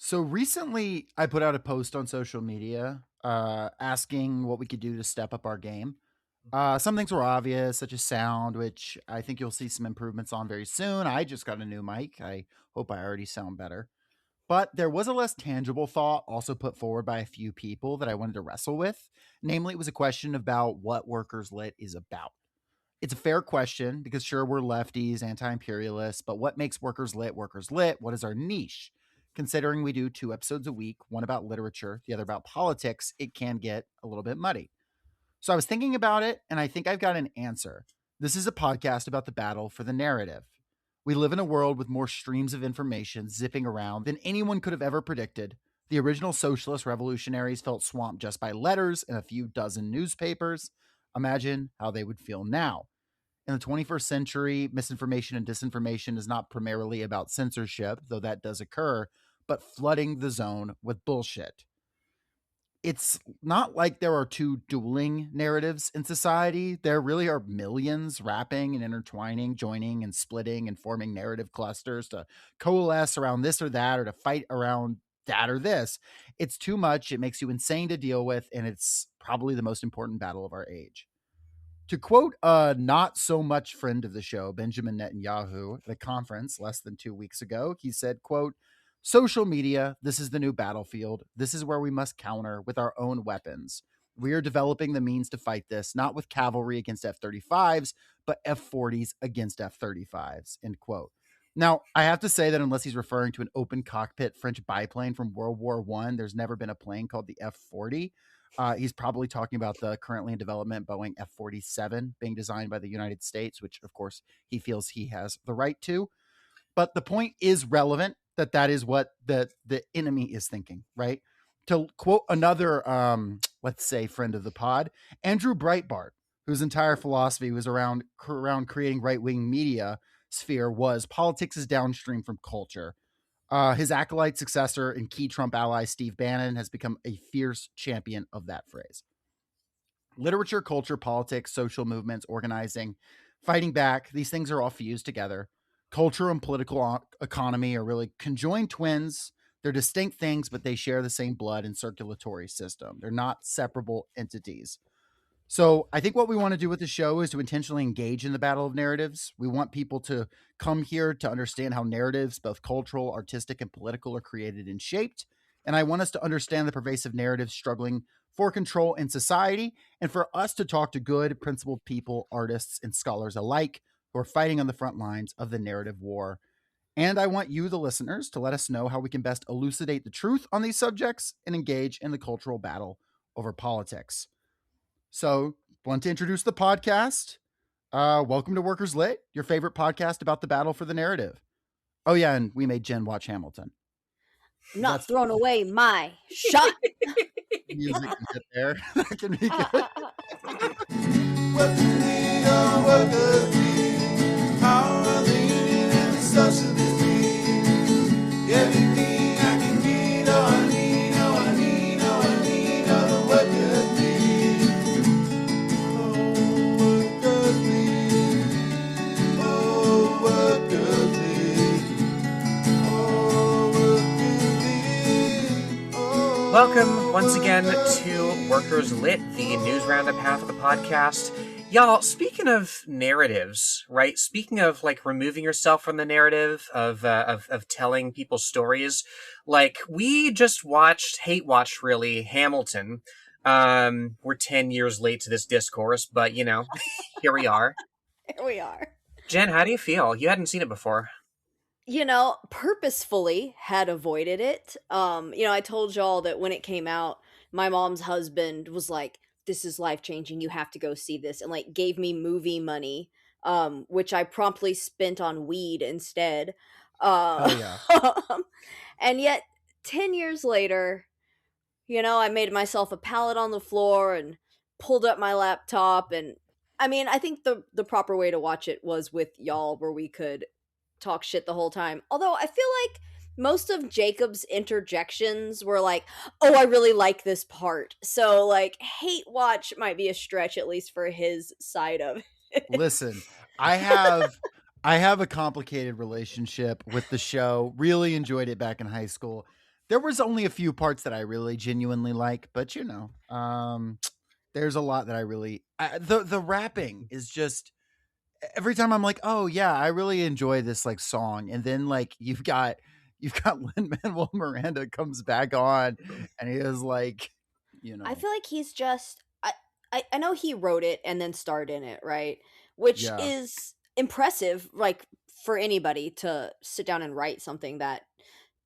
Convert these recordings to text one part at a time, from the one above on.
So recently, I put out a post on social media asking what we could do to step up our game. Some things were obvious, such as sound, which I think you'll see some improvements on very soon. I just got a new mic. I hope I already sound better. But there was a less tangible thought also put forward by a few people that I wanted to wrestle with. Namely, it was a question about what Workers Lit is about. It's a fair question because sure, we're lefties, anti-imperialists, but what makes Workers Lit Workers Lit? What is our niche? Considering we do 2 episodes a week, one about literature, the other about politics, it can get a little bit muddy. So I was thinking about it, and I think I've got an answer. This is a podcast about the battle for the narrative. We live in a world with more streams of information zipping around than anyone could have ever predicted. The original socialist revolutionaries felt swamped just by letters and a few dozen newspapers. Imagine how they would feel now. In the 21st century, misinformation and disinformation is not primarily about censorship, though that does occur, but flooding the zone with bullshit. It's not like there are two dueling narratives in society. There really are millions wrapping and intertwining, joining and splitting and forming narrative clusters to coalesce around this or that or to fight around that or this. It's too much. It makes you insane to deal with, and it's probably the most important battle of our age. To quote a not so much friend of the show, Benjamin Netanyahu, at a conference less than 2 weeks ago, he said, quote, social media, this is the new battlefield. This is where we must counter with our own weapons. We are developing the means to fight this, not with cavalry against F-35s, but F-40s against F-35s, end quote. Now, I have to say that unless he's referring to an open cockpit French biplane from World War One, there's never been a plane called the F-40. He's probably talking about the currently in development Boeing F-47 being designed by the United States, which, of course, he feels he has the right to. But the point is relevant that is what the enemy is thinking, right? To quote another, let's say, friend of the pod, Andrew Breitbart, whose entire philosophy was around creating right-wing media sphere, was politics is downstream from culture. His acolyte successor and key Trump ally, Steve Bannon, has become a fierce champion of that phrase. Literature, culture, politics, social movements, organizing, fighting back, these things are all fused together. Culture and political economy are really conjoined twins. They're distinct things, but they share the same blood and circulatory system. They're not separable entities. So I think what we want to do with the show is to intentionally engage in the battle of narratives. We want people to come here to understand how narratives, both cultural, artistic, and political, are created and shaped. And I want us to understand the pervasive narratives struggling for control in society, and for us to talk to good, principled people, artists, and scholars alike who are fighting on the front lines of the narrative war. And I want you, the listeners, to let us know how we can best elucidate the truth on these subjects and engage in the cultural battle over politics. So, want to introduce the podcast. Welcome to Workers Lit, your favorite podcast about the battle for the narrative. Oh, yeah, and we made Jen watch Hamilton. I'm not throwing away my shot. Music can get there. That can be good. What do we know? What does we? How are the union and the socialist be? Everything I can need, oh I need, oh I need, oh I need, oh what does we? Oh what does we? Oh what does we? Oh what do we? Oh, Welcome once again to Workers Lit, the news roundup half of the podcast. Y'all, speaking of narratives, right? Speaking of like removing yourself from the narrative of telling people's stories, like we just hate watched really Hamilton. We're 10 years late to this discourse, but you know, here we are. Here we are. Jen, how do you feel? You hadn't seen it before. Purposefully had avoided it. I told y'all that when it came out, my mom's husband was like, this is life-changing, you have to go see this, and like gave me movie money, which I promptly spent on weed instead. Oh, yeah. And yet 10 years later, I made myself a pallet on the floor and pulled up my laptop, and I think the proper way to watch it was with y'all, where we could talk shit the whole time. Although I feel like most of Jacob's interjections were like, oh, I really like this part. So like hate watch might be a stretch, at least for his side of it. Listen, I have a complicated relationship with the show. Really enjoyed it back in high school. There was only a few parts that I really genuinely like, but there's a lot that I really the rapping is just every time I'm like, oh yeah, I really enjoy this like song, and then like you've got Lin-Manuel Miranda comes back on, and he is like, I feel like he's just I know he wrote it and then starred in it, right? Which yeah, is impressive, like for anybody to sit down and write something that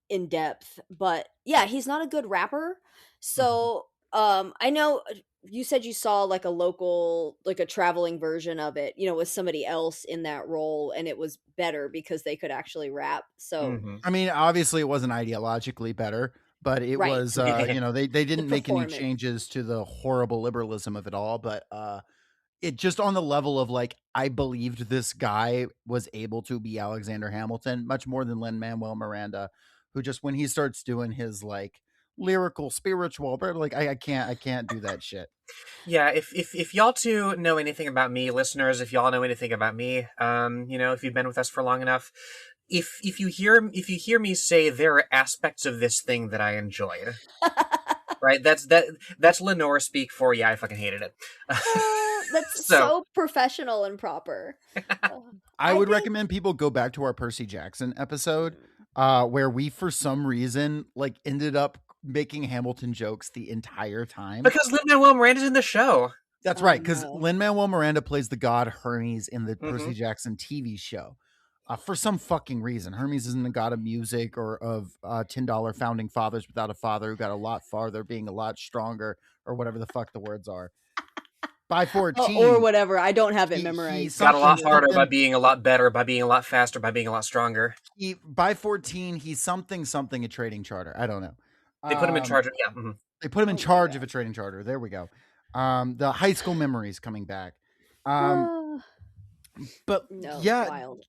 in depth. But yeah, he's not a good rapper. mhm. So I know you said you saw like a local, like a traveling version of it, with somebody else in that role, and it was better because they could actually rap. So Mm-hmm. I mean, obviously it wasn't ideologically better, but it right, was they the didn't make any performance. changes to the horrible liberalism of it all, but it just on the level of like I believed this guy was able to be Alexander Hamilton much more than Lin-Manuel Miranda, who just when he starts doing his like lyrical spiritual, but like I can't do that shit. Yeah, if y'all two know anything about me, listeners, if y'all know anything about me, if you've been with us for long enough, if you hear me say there are aspects of this thing that I enjoyed, right? That's Lenore speak for I fucking hated it. That's So so professional and proper. I I would think recommend people go back to our Percy Jackson episode, where we for some reason like ended up making Hamilton jokes the entire time. because Lin-Manuel Miranda's in the show. That's Oh, right, because no. Lin-Manuel Miranda plays the god Hermes in the Mm-hmm. Percy Jackson TV show. For some fucking reason, Hermes isn't a god of music or of $10 founding fathers without a father who got a lot farther, being a lot stronger, or whatever the fuck the words are. By Or 14, whatever. I don't have it he memorized. Got a lot something harder by something being a lot better, by being a lot faster, by being a lot stronger. by 14 he's something a trading charter. I don't know. They put him in Um, charge of Mm-hmm. they put him in Oh my charge of god. a trading charter. There we go. The high school memories coming back. Um, but No, yeah, wild.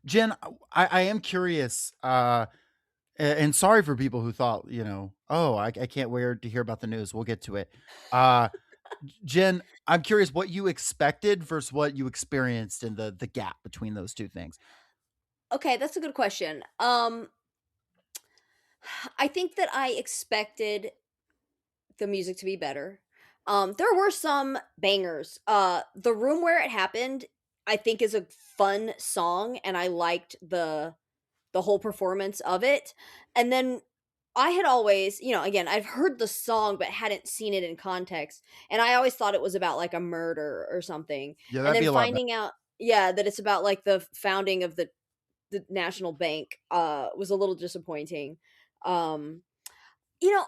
Jen, I am curious, and sorry for people who thought, oh, I can't wait to hear about the news. We'll get to it. Jen, I'm curious what you expected versus what you experienced in the gap between those two things. Okay, that's a good question. I think that I expected the music to be better. There were some bangers. The room where it happened, I think, is a fun song, and I liked the whole performance of it. And then I had always, again, I've heard the song but hadn't seen it in context, and I always thought it was about like a murder or something. Yeah, And that'd be then a lot better. finding out, yeah, that it's about like the founding of the national bank was a little disappointing. Um you know,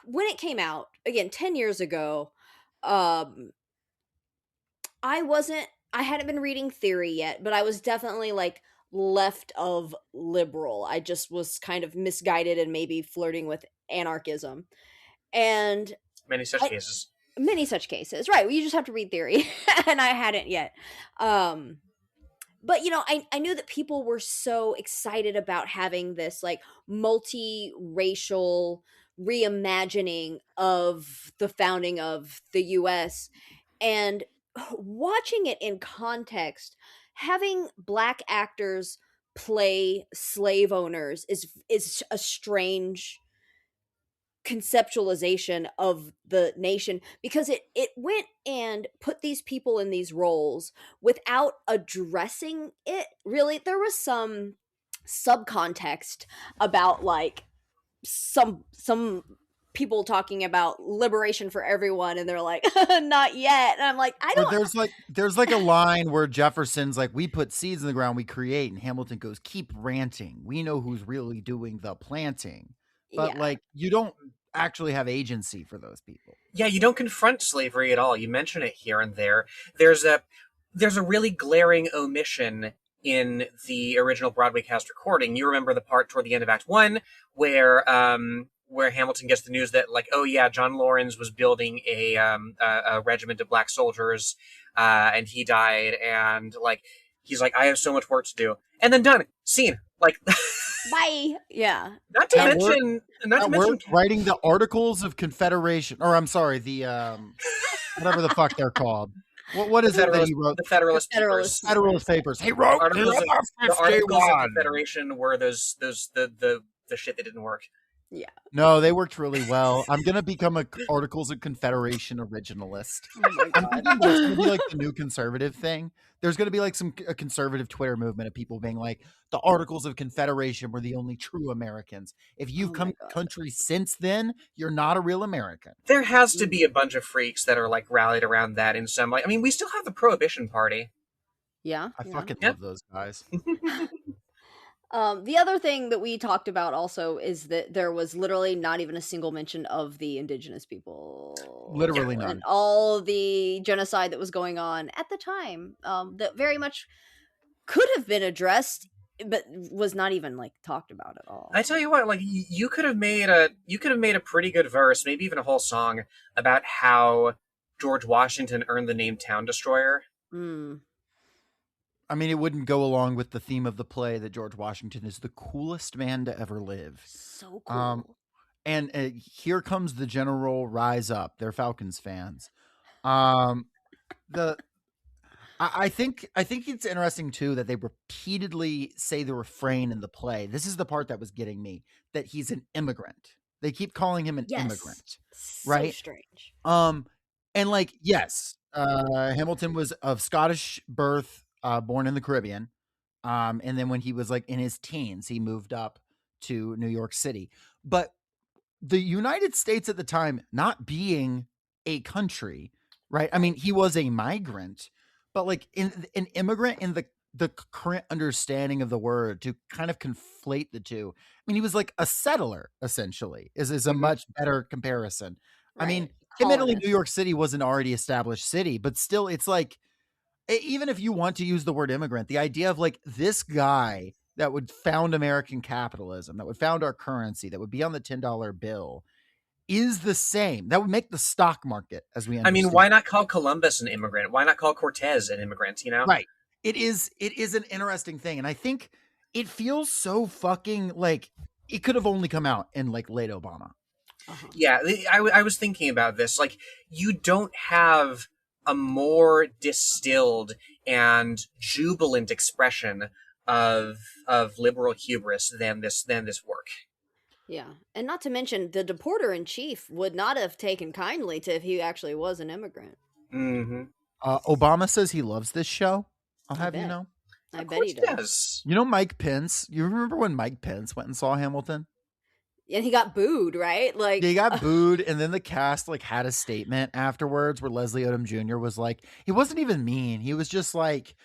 when it came out, again, 10 years ago, um, I hadn't been reading theory yet, but I was definitely like left of liberal. I just was kind of misguided and maybe flirting with anarchism. And Many such I, cases. many such cases, right? Well, you just have to read theory, and I hadn't yet. Um, but I knew that people were so excited about having this like multiracial reimagining of the founding of the US, and watching it in context, having black actors play slave owners is a strange conceptualization of the nation, because it went and put these people in these roles without addressing it really. There was some subcontext about like some people talking about liberation for everyone, and they're like not yet, and I'm like, I Or don't. there's like a line where Jefferson's like, we put seeds in the ground, we create, and Hamilton goes, keep ranting. We know who's really doing the planting. But Yeah, like you don't actually have agency for those people. Yeah, you don't confront slavery at all. You mention it here and there. There's a really glaring omission in the original Broadway cast recording. You remember the part toward the end of Act One where Hamilton gets the news that, like, oh yeah, John Laurens was building a regiment of black soldiers, and he died, and like he's like, I have so much work to do, and then done, scene, like. bye. Yeah, Not to At work- mention, not to At mention, work, writing the Articles of Confederation, or I'm sorry, the whatever the fuck they're called. What is it that he wrote? the Federalist Federalist Papers. Federalist Papers. He wrote Articles of, the Articles of 51. Confederation were the shit that didn't work. Yeah. No, they worked really well. I'm gonna become a Articles of Confederation originalist. Oh my I'm god. thinking that's gonna be like the new conservative thing. There's gonna be like a conservative Twitter movement of people being like, the Articles of Confederation were the only true Americans. If you've Oh come my to god. country since then, you're not a real American. There has to be a bunch of freaks that are like rallied around that in some like. I mean, we still have the Prohibition Party. Yeah. I fucking Yeah. love those guys. The other thing that we talked about also is that there was literally not even a single mention of the indigenous people. Literally And none. all the genocide that was going on at the time, that very much could have been addressed, but was not even like talked about at all. I tell you what, like you could have made a pretty good verse, maybe even a whole song about how George Washington earned the name Town Destroyer. Mm. I mean, it wouldn't go along with the theme of the play that George Washington is the coolest man to ever live. So cool. And here comes the general rise up. They're Falcons fans. The I think it's interesting too that they repeatedly say the refrain in the play. This is the part that was getting me, that he's an immigrant. They keep calling him an immigrant, So right? strange. And like, yes, Hamilton was of Scottish birth, born in the Caribbean. And then when he was like in his teens, he moved up to New York City. But the United States at the time, not being a country, right? I mean, he was a migrant, but like an immigrant in the current understanding of the word, to kind of conflate the two. I mean, he was like a settler, essentially, is a much better comparison. I mean, admittedly, New York City was an already established city, but still, it's like, even if you want to use the word immigrant, the idea of like this guy that would found American capitalism, that would found our currency, that would be on the $10 bill, is the same. That would make the stock market, as we I understand. mean, why not call Columbus an immigrant? Why not call Cortez an immigrant? You know, Right? It is an interesting thing, and I think it feels so fucking like it could have only come out in like late Obama. Yeah, I was thinking about this. Like, you don't have a more distilled and jubilant expression of liberal hubris than this work. Yeah. And not to mention, the deporter in chief would not have taken kindly to if he actually was an immigrant. Mm-hmm. Obama says he loves this show. I'll have you bet. know. I Of bet course he he does. does. You know Mike Pence? You remember when Mike Pence went and saw Hamilton? And he got booed, right? Like, He got booed, and then the cast like had a statement afterwards where Leslie Odom Jr. was like, he wasn't even mean. He was just like,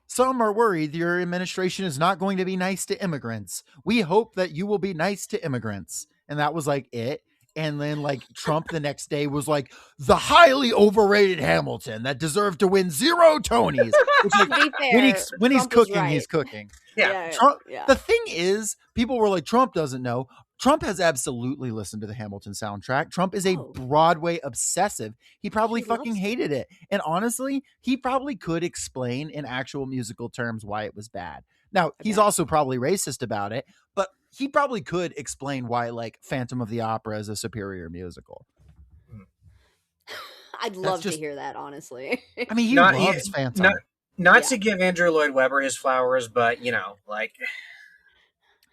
some are worried your administration is not going to be nice to immigrants. We hope that you will be nice to immigrants. And that was like it. And then like Trump the next day was like, the highly overrated Hamilton that deserved to win 0 Tonys. Which, like, to be fair, when he's Trump was cooking, he's right. cooking. Yeah. Trump, yeah. The thing is, people were like, Trump doesn't know. Trump has absolutely listened to the Hamilton soundtrack. Trump is a Broadway obsessive. He probably fucking hated it. And honestly, he probably could explain in actual musical terms why it was bad. Now, he's also probably racist about it, but he probably could explain why like Phantom of the Opera is a superior musical. I'd love to hear that, honestly. I mean, he loves Phantom. Not to give Andrew Lloyd Webber his flowers, but you know, like,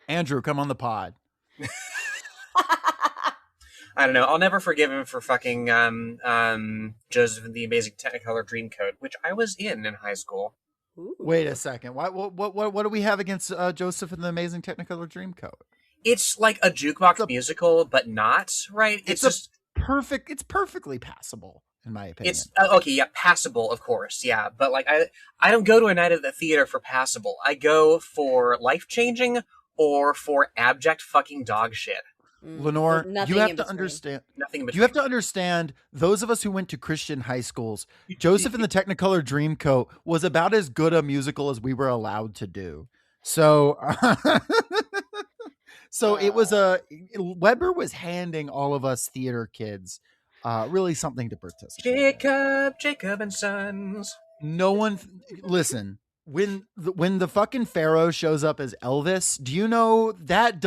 Andrew, come on the pod. I don't know. I'll never forgive him for fucking Joseph and the Amazing Technicolor Dreamcoat, which I was in high school. Ooh. Wait a second. What do we have against Joseph and the Amazing Technicolor Dreamcoat? It's like a jukebox musical, but not, right? It's just perfect. It's perfectly passable, in my opinion. It's okay, yeah, passable, of course, yeah. But like, I don't go to a night at the theater for passable. I go for life-changing or for abject fucking dog shit. Lenore, you have to understand. Nothing in between. You have to understand. Those of us who went to Christian high schools, Joseph and the Technicolor Dreamcoat was about as good a musical as we were allowed to do. So, it was Weber was handing all of us theater kids really something to participate. Jacob and Sons. No one listen. When the fucking Pharaoh shows up as Elvis, do you know that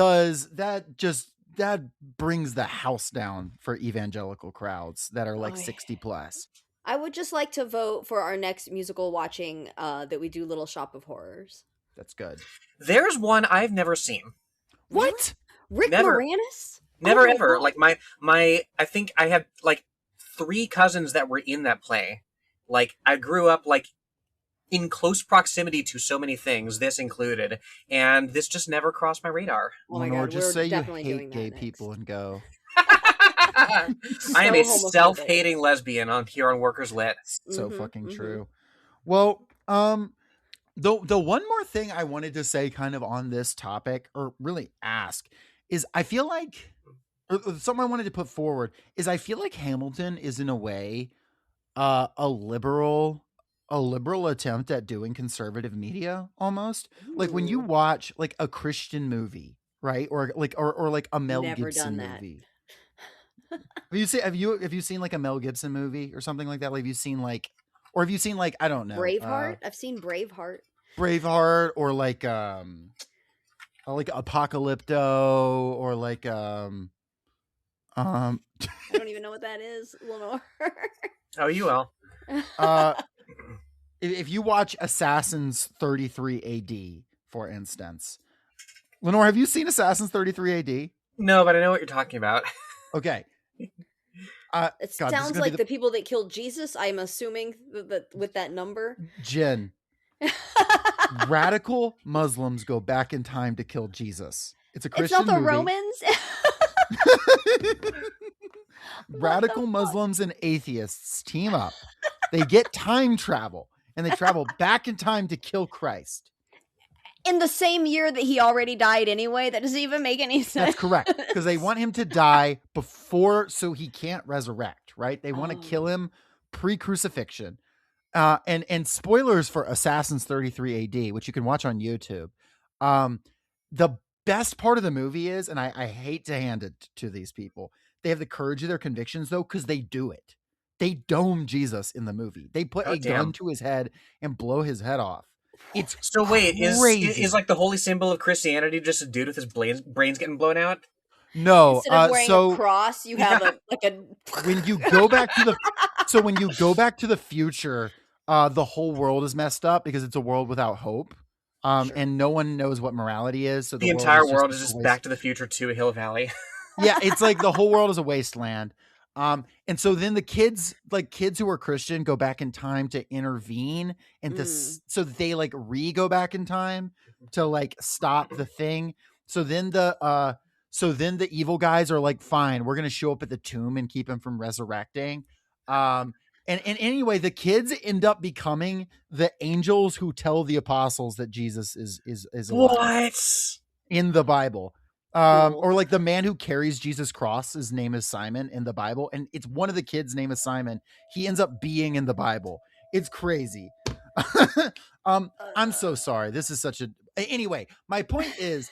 brings the house down for evangelical crowds that are like 60 plus. I would just like to vote for our next musical watching that we do Little Shop of Horrors. That's good. There's one I've never seen. What? Rick Never. Moranis? Never my ever. God. Like my I think I have like 3 cousins that were in that play. Like I grew up like in close proximity to so many things, this included, and this just never crossed my radar. Oh my Lenore, God, just we're say you definitely hate doing gay that people next. and go. I am So a homophobic. self-hating lesbian on here on Workers Lit. So Mhm, fucking mhm. true. Well, the one more thing I wanted to say kind of on this topic, or really ask, is I feel like or something I wanted to put forward is I feel like Hamilton is in a way a liberal attempt at doing conservative media almost. Like when you Ooh, watch like a Christian movie, right? Or like a Mel never Gibson done that. movie. Have you seen like a Mel Gibson movie or something like that? Like have you seen like I don't know, Braveheart? I've seen Braveheart. Braveheart or like Apocalypto or I don't even know what that is, Lenore. Oh, you will. uh if you watch Assassins 33 AD, for instance. Lenore, have you seen Assassins 33 AD? No, but I know what you're talking about. Okay. It God, this is sounds gonna like be the people that killed Jesus, I'm assuming, that with that number. Jen. Radical Muslims go back in time to kill Jesus. It's a It's not Christian the movie. Romans? Radical Muslims and atheists team up. They get time travel and they travel back in time to kill Christ. In the same year that he already died anyway? That doesn't even make any sense. That's correct. Because they want him to die before so he can't resurrect, right? They want to kill him pre-crucifixion. And spoilers for Assassins 33 AD, which you can watch on YouTube. The best part of the movie is, and I hate to hand it to these people, they have the courage of their convictions though, because they do it. They dome Jesus in the movie. They put Oh, a damn. gun to his head and blow his head off. It's So wait, crazy. is like the holy symbol of Christianity just a dude with his brains getting blown out? No, Instead of wearing a cross, you have when you go back to the future, the whole world is messed up because it's a world without hope. Sure. And no one knows what morality is. So The entire world is is just a Back to the Future 2 Hill Valley. Yeah, it's like the whole world is a wasteland. And so then the kids who are Christian go back in time to intervene and so that they like go back in time to like stop the thing. So then the evil guys are like, fine, we're gonna show up at the tomb and keep him from resurrecting. And anyway, the kids end up becoming the angels who tell the apostles that Jesus is alive. What? In the Bible. Cool. Or like the man who carries Jesus' cross, his name is Simon in the Bible, and it's one of the kids' name is Simon. He ends up being in the Bible. It's crazy. I'm so sorry. This is anyway, my point is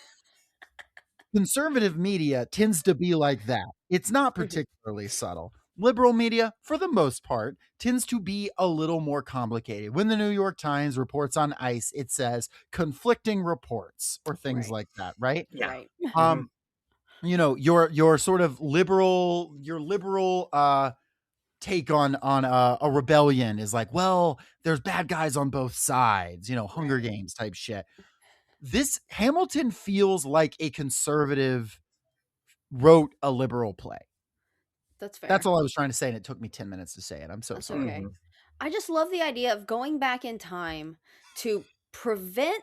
conservative media tends to be like that. It's not particularly subtle. Liberal media, for the most part, tends to be a little more complicated. When the New York Times reports on ICE, it says conflicting reports or things like that, right? Yeah. Right. You know, your sort of liberal take on a rebellion is like, well, there's bad guys on both sides, Hunger Games type shit. This Hamilton feels like a conservative wrote a liberal play. That's fair. That's all I was trying to say, and it took me 10 minutes to say it. I'm so That's sorry. okay. I just love the idea of going back in time to prevent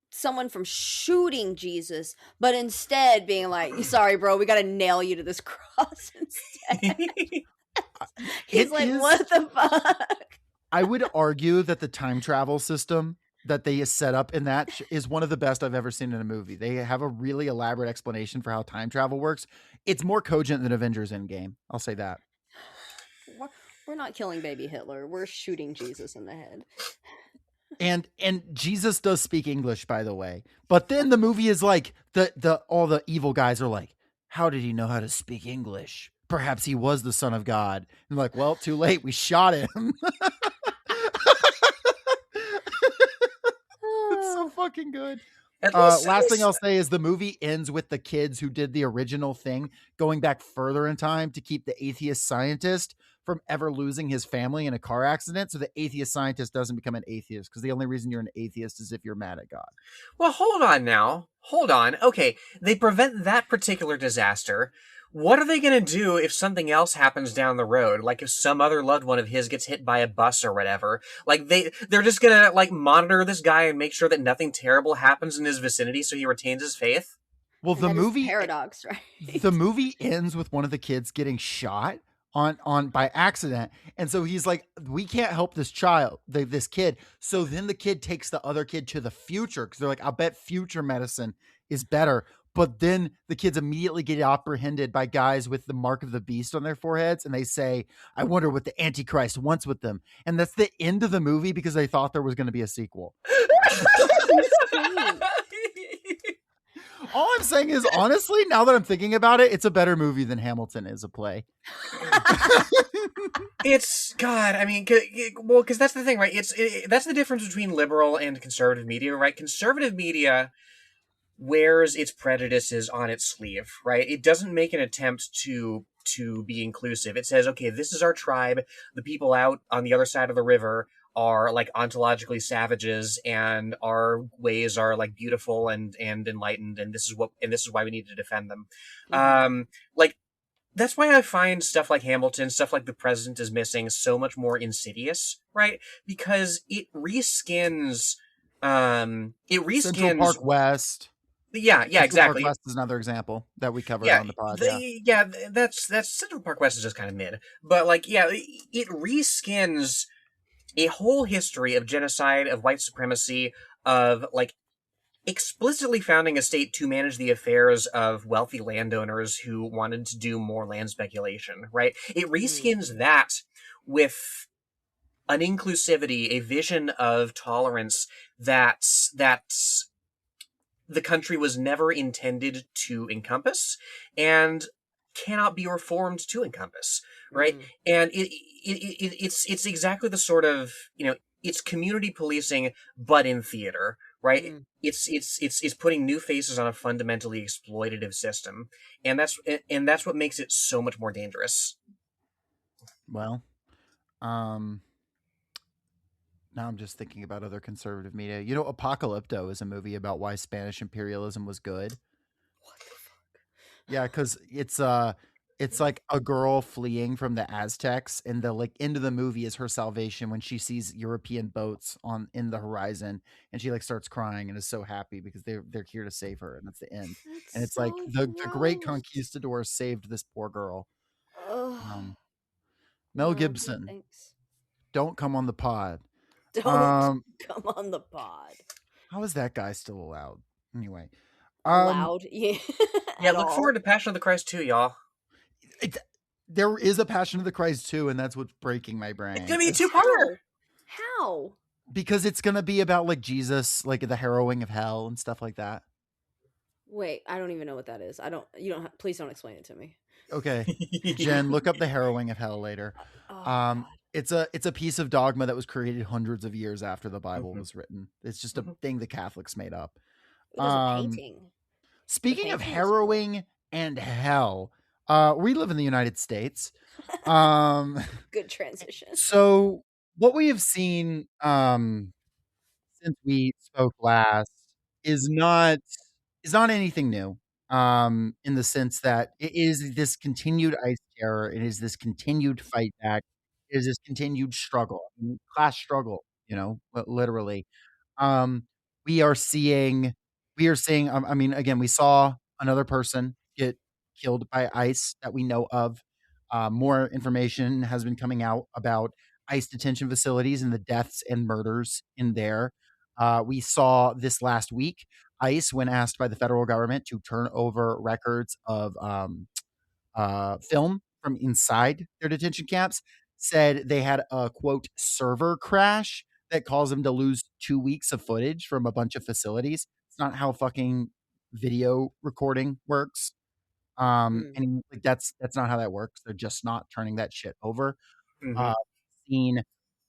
someone from shooting Jesus, but instead being like, sorry, bro, we got to nail you to this cross instead. He's like, what the fuck? I would argue that the time travel system that they set up in that is one of the best I've ever seen in a movie. They have a really elaborate explanation for how time travel works. It's more cogent than Avengers Endgame. I'll say that. We're not killing baby Hitler. We're shooting Jesus in the head. And Jesus does speak English, by the way. But then the movie is like all the evil guys are like, how did he know how to speak English? Perhaps he was the son of God. And like, well, too late. We shot him. It's so fucking good. At least, Last thing I'll say is the movie ends with the kids who did the original thing going back further in time to keep the atheist scientist from ever losing his family in a car accident. So the atheist scientist doesn't become an atheist, because the only reason you're an atheist is if you're mad at God. well, hold on now. Hold on. Okay, they prevent that particular disaster. What are they going to do if something else happens down the road? Like if some other loved one of his gets hit by a bus or whatever? Like they're just going to like monitor this guy and make sure that nothing terrible happens in his vicinity so he retains his faith? Well, And the that is movie paradox, right? the movie ends with one of the kids getting shot on by accident, and so he's like, we can't help this child, this kid. So then the kid takes the other kid to the future, because they're like, I bet future medicine is better. But then the kids immediately get apprehended by guys with the mark of the beast on their foreheads, and they say, I wonder what the Antichrist wants with them. And that's the end of the movie, because they thought there was going to be a sequel. Insane. All I'm saying is, honestly, now that I'm thinking about it, it's a better movie than Hamilton is a play. It's God. I mean, well, because that's the thing, right? That's the difference between liberal and conservative media, right? Conservative media wears its prejudices on its sleeve, right? It doesn't make an attempt to be inclusive. It says, okay, this is our tribe. The people out on the other side of the river are like ontologically savages, and our ways are like beautiful and enlightened, and this is why we need to defend them. Like that's why I find stuff like Hamilton, stuff like The President is Missing so much more insidious, right? Because it reskins Central Park West. Yeah, Central exactly. Park West is another example that we covered on the pod. That's Central Park West is just kind of mid, but like, yeah, it reskins a whole history of genocide, of white supremacy, of like explicitly founding a state to manage the affairs of wealthy landowners who wanted to do more land speculation, right? It reskins that with an inclusivity, a vision of tolerance that's the country was never intended to encompass and cannot be reformed to encompass, right? And it's exactly the sort of, it's community policing, but in theater, right? It's putting new faces on a fundamentally exploitative system, and that's what makes it so much more dangerous. Well, now I'm just thinking about other conservative media. Apocalypto is a movie about why Spanish imperialism was good. What the fuck? Yeah, because it's like a girl fleeing from the Aztecs, and the end of the movie is her salvation when she sees European boats in the horizon, and she starts crying and is so happy because they're here to save her, and that's the end. That's And it's so like the great gross. conquistador saved this poor girl. Ugh. Mel No, Gibson, thanks. don't come on the pod. Don't come on the pod. How is that guy still allowed? Anyway, Allowed? Yeah. Yeah, At look all. forward to Passion of the Christ 2, y'all. there is a Passion of the Christ too, and that's what's breaking my brain. It's gonna be a two-parter. How? Because it's gonna be about Jesus, the harrowing of hell and stuff like that. Wait, I don't even know what that is. Please don't explain it to me. Okay, Jen, look up the harrowing of hell later. Oh, It's a piece of dogma that was created hundreds of years after the Bible was written. It's just a thing the Catholics made up. it was a painting. Speaking of painting was cool. harrowing and hell, we live in the United States. Good transition. So what we have seen since we spoke last is not anything new. In the sense that it is this continued ICE terror, it is this continued fight back, it is this continued struggle, class struggle, literally. Um, we are seeing, again, we saw another person get killed by ICE that we know of. More information has been coming out about ICE detention facilities and the deaths and murders in there. We saw this last week, ICE, when asked by the federal government to turn over records of film from inside their detention camps, said they had a, quote, server crash that caused them to lose 2 weeks of footage from a bunch of facilities. It's not how fucking video recording works. And that's not how that works. They're just not turning that shit over. Seen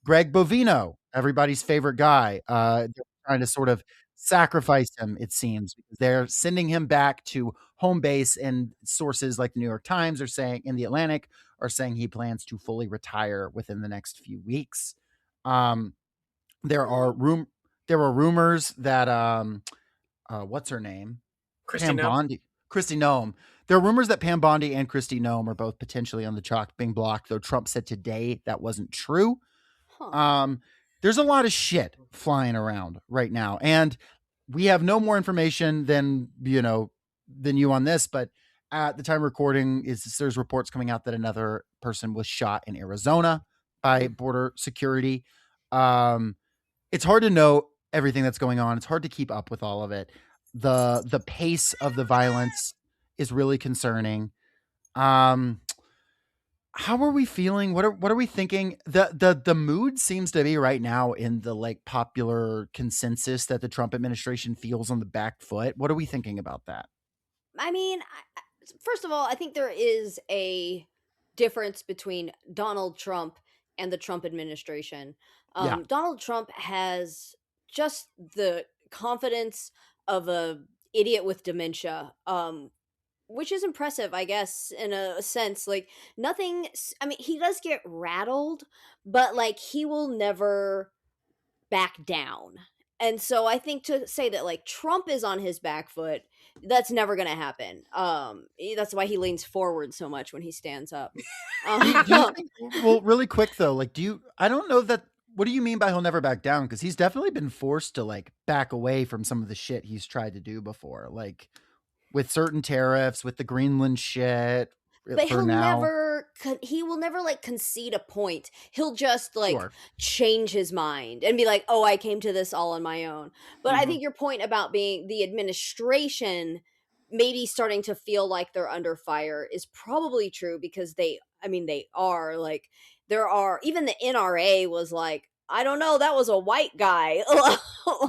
Greg Bovino, everybody's favorite guy. They're trying to sort of sacrifice him, it seems, because they're sending him back to home base, and sources like the New York Times are saying, in the Atlantic, are saying he plans to fully retire within the next few weeks. Um, there are rumors that what's her name? Christy Pam No? Bondi. Kristi Noem. There are rumors that Pam Bondi and Kristi Noem are both potentially on the chalk being blocked, though Trump said today that wasn't true. Huh. There's a lot of shit flying around right now, and we have no more information than you on this. But at the time of recording, there's reports coming out that another person was shot in Arizona by border security. It's hard to know everything that's going on. It's hard to keep up with all of it. The pace of the violence is really concerning. How are we feeling? What are we thinking? The mood seems to be right now in the like popular consensus that the Trump administration feels on the back foot. What are we thinking about that? I mean, first of all, I think there is a difference between Donald Trump and the Trump administration. Yeah. Donald Trump has just the confidence of a idiot with dementia, which is impressive, I guess, in a sense. Like, nothing. I mean, he does get rattled, but like he will never back down. And so I think to say that like Trump is on his back foot, that's never going to happen. That's why he leans forward so much when he stands up. Do you think, well, really quick though, like, I don't know that, what do you mean by he'll never back down? Because he's definitely been forced to like back away from some of the shit he's tried to do before, like with certain tariffs, with the Greenland shit. But for now, he will never like concede a point. He'll just like Sure. change his mind and be like, oh, I came to this all on my own. But I think your point about being the administration maybe starting to feel like they're under fire is probably true, because they are like, there are, even the NRA was like, I don't know, that was a white guy.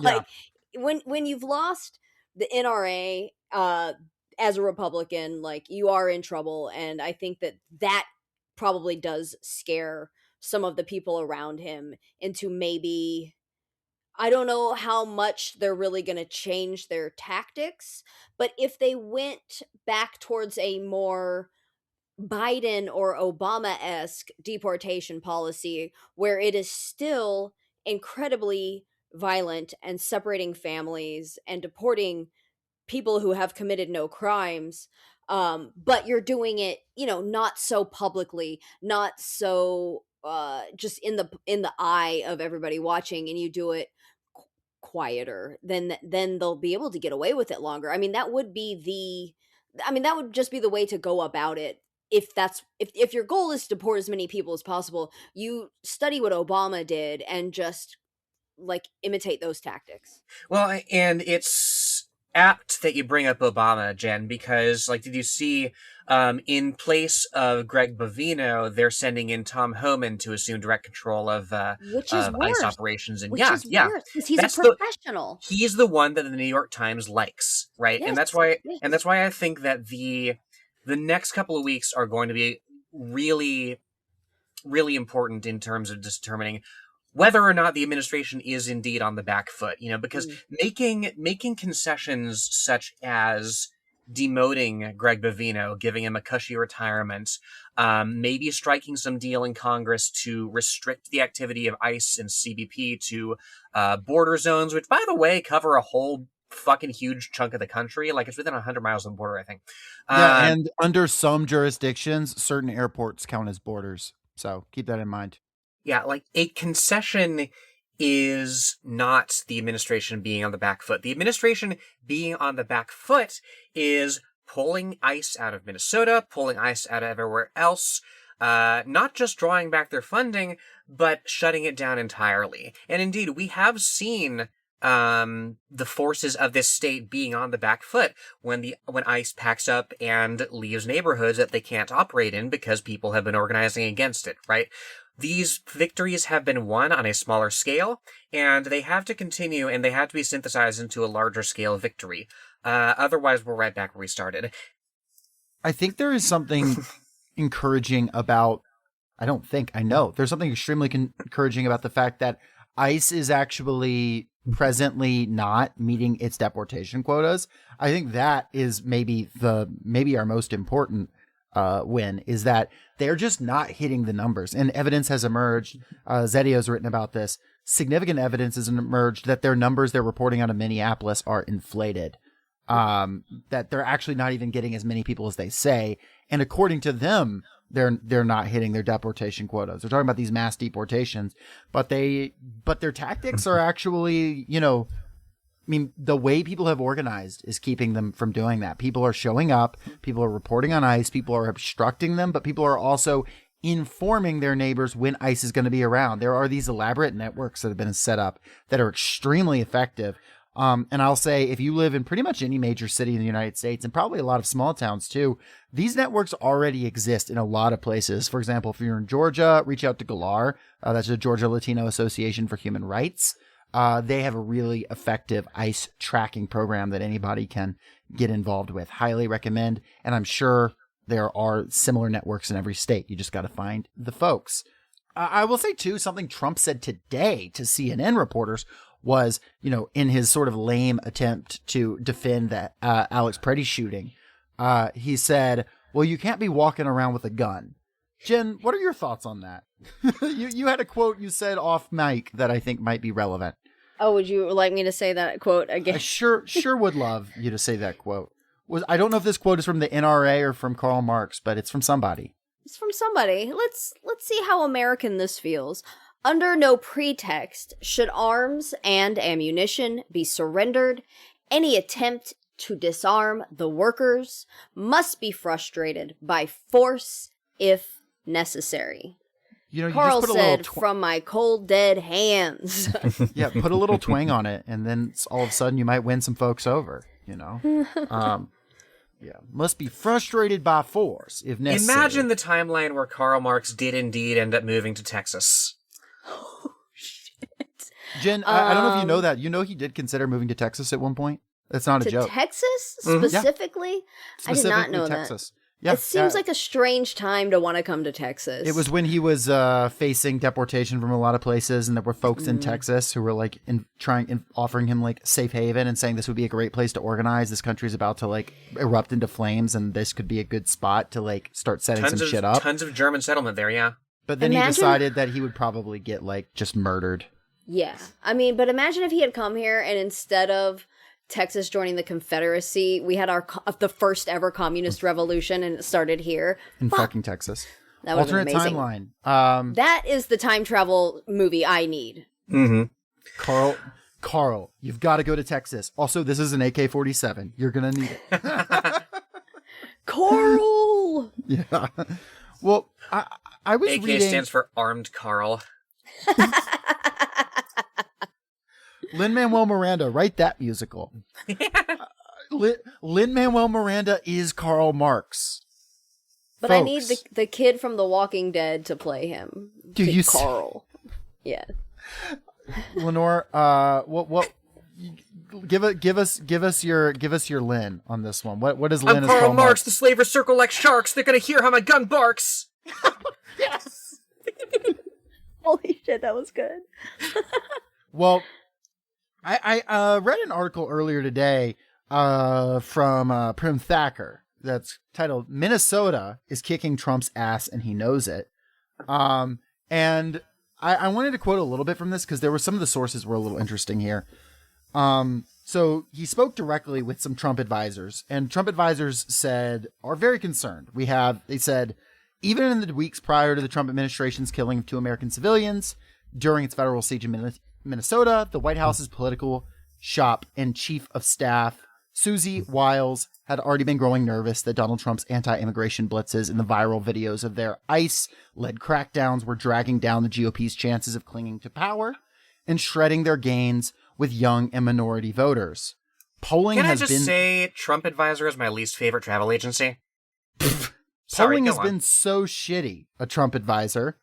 Like, when you've lost the NRA as a Republican, like, you are in trouble. And I think that probably does scare some of the people around him into, maybe, I don't know how much they're really going to change their tactics, but if they went back towards a more Biden or Obama-esque deportation policy, where it is still incredibly violent and separating families and deporting people who have committed no crimes, but you're doing it, not so publicly, not so just in the eye of everybody watching, and you do it quieter, then they'll be able to get away with it longer. I mean, that would just be the way to go about it. If your goal is to deport as many people as possible, you study what Obama did and just like imitate those tactics. Well, and it's apt that you bring up Obama, Jen, because, like, did you see, in place of Greg Bovino, they're sending in Tom Homan to assume direct control of Which is ICE worse. operations, and Which is worse, because he's That's a professional. he's the one that the New York Times likes, right? Yes, And that's why, yes. and that's why I think that the next couple of weeks are going to be really, really important in terms of determining whether or not the administration is indeed on the back foot, because making concessions such as demoting Greg Bovino, giving him a cushy retirement, maybe striking some deal in Congress to restrict the activity of ICE and CBP to border zones, which, by the way, cover a whole fucking huge chunk of the country. Like, it's within 100 miles of the border, I think. Yeah, and under some jurisdictions, certain airports count as borders. So keep that in mind. Yeah, like, a concession is not the administration being on the back foot. The administration being on the back foot is pulling ICE out of Minnesota, pulling ICE out of everywhere else, not just drawing back their funding, but shutting it down entirely. And indeed, we have seen the forces of this state being on the back foot when ICE packs up and leaves neighborhoods that they can't operate in because people have been organizing against it, right? These victories have been won on a smaller scale, and they have to continue, and they have to be synthesized into a larger scale victory. Otherwise, we're right back where we started. I think there is something encouraging about, I know, there's something extremely encouraging about the fact that ICE is actually presently not meeting its deportation quotas. I think that is maybe our most important win, is that they're just not hitting the numbers. And evidence has emerged. Zedio's written about this. Significant evidence has emerged that their numbers they're reporting out of Minneapolis are inflated. That they're actually not even getting as many people as they say. And according to them, they're not hitting their deportation quotas. They're talking about these mass deportations, but their tactics are actually, I mean, the way people have organized is keeping them from doing that. People are showing up, people are reporting on ICE, people are obstructing them, but people are also informing their neighbors when ICE is going to be around. There are these elaborate networks that have been set up that are extremely effective. And I'll say, if you live in pretty much any major city in the United States, and probably a lot of small towns too, these networks already exist in a lot of places. For example, if you're in Georgia, reach out to GALAR. That's the Georgia Latino Association for Human Rights. They have a really effective ICE tracking program that anybody can get involved with. Highly recommend. And I'm sure there are similar networks in every state. You just got to find the folks. I will say too, something Trump said today to CNN reporters was, in his sort of lame attempt to defend that Alex Preddy shooting, he said, well, you can't be walking around with a gun. Jen, what are your thoughts on that? You had a quote you said off mic that I think might be relevant. Oh, would you like me to say that quote again? I sure would love you to say that quote. I don't know if this quote is from the NRA or from Karl Marx, but it's from somebody. It's from somebody. Let's see how American this feels. Under no pretext should arms and ammunition be surrendered. Any attempt to disarm the workers must be frustrated by force if necessary. Carl said, from my cold, dead hands. Yeah, put a little twang on it, and then all of a sudden you might win some folks over, Yeah, must be frustrated by force if necessary. Imagine the timeline where Karl Marx did indeed end up moving to Texas. Oh, shit. Jen, I don't know if you know that. He did consider moving to Texas at one point? That's not a joke. Texas? Specifically? Yeah. I did not know Texas. that. Yeah, it seems like a strange time to want to come to Texas. It was when he was facing deportation from a lot of places, and there were folks in Texas who were like offering him like safe haven and saying this would be a great place to organize. This country's about to like erupt into flames, and this could be a good spot to like start setting some shit up. Tons of German settlement there, yeah. But then he decided that he would probably get like just murdered. Yeah, I mean, but imagine if he had come here and instead of Texas joining the Confederacy, we had the first ever communist revolution, and it started here in fucking Texas. That would alternate be amazing. Timeline. That is the time travel movie I need. Mm-hmm. Carl, you've got to go to Texas. Also, this is an AK-47. You're gonna need it. Carl. Yeah. Well, I was AK reading. stands for Armed Carl. Lin-Manuel Miranda, write that musical. Lin-Manuel Miranda is Karl Marx. But Folks. I need the kid from The Walking Dead to play him. Do you Carl? Yeah. Lenore, what? Give us your Lin on this one. What is Lin? I'm as Karl Marx. Marx? The slavers circle like sharks. They're gonna hear how my gun barks. Yes. Holy shit, that was good. Well, I read an article earlier today from Prim Thacker that's titled "Minnesota is kicking Trump's ass and he knows it." And I wanted to quote a little bit from this because there were some of the sources were a little interesting here. So he spoke directly with some Trump advisors, and Trump advisors are very concerned. They said, even in the weeks prior to the Trump administration's killing of 2 American civilians during its federal siege in Minnesota, the White House's political shop and chief of staff, Susie Wiles, had already been growing nervous that Donald Trump's anti-immigration blitzes and the viral videos of their ICE-led crackdowns were dragging down the GOP's chances of clinging to power and shredding their gains with young and minority voters. Polling has been... Can I just say Trump Advisor is my least favorite travel agency? Polling has been so shitty, a Trump advisor,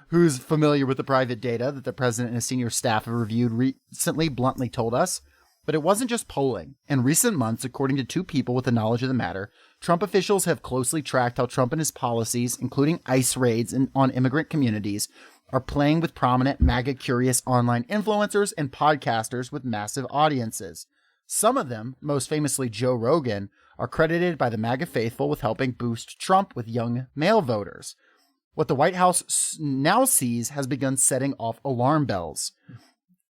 who's familiar with the private data that the president and his senior staff have reviewed recently, bluntly told us. But it wasn't just polling. In recent months, according to 2 people with the knowledge of the matter, Trump officials have closely tracked how Trump and his policies, including ICE raids on immigrant communities, are playing with prominent MAGA-curious online influencers and podcasters with massive audiences. Some of them, most famously Joe Rogan, are credited by the MAGA faithful with helping boost Trump with young male voters. What the White House now sees has begun setting off alarm bells.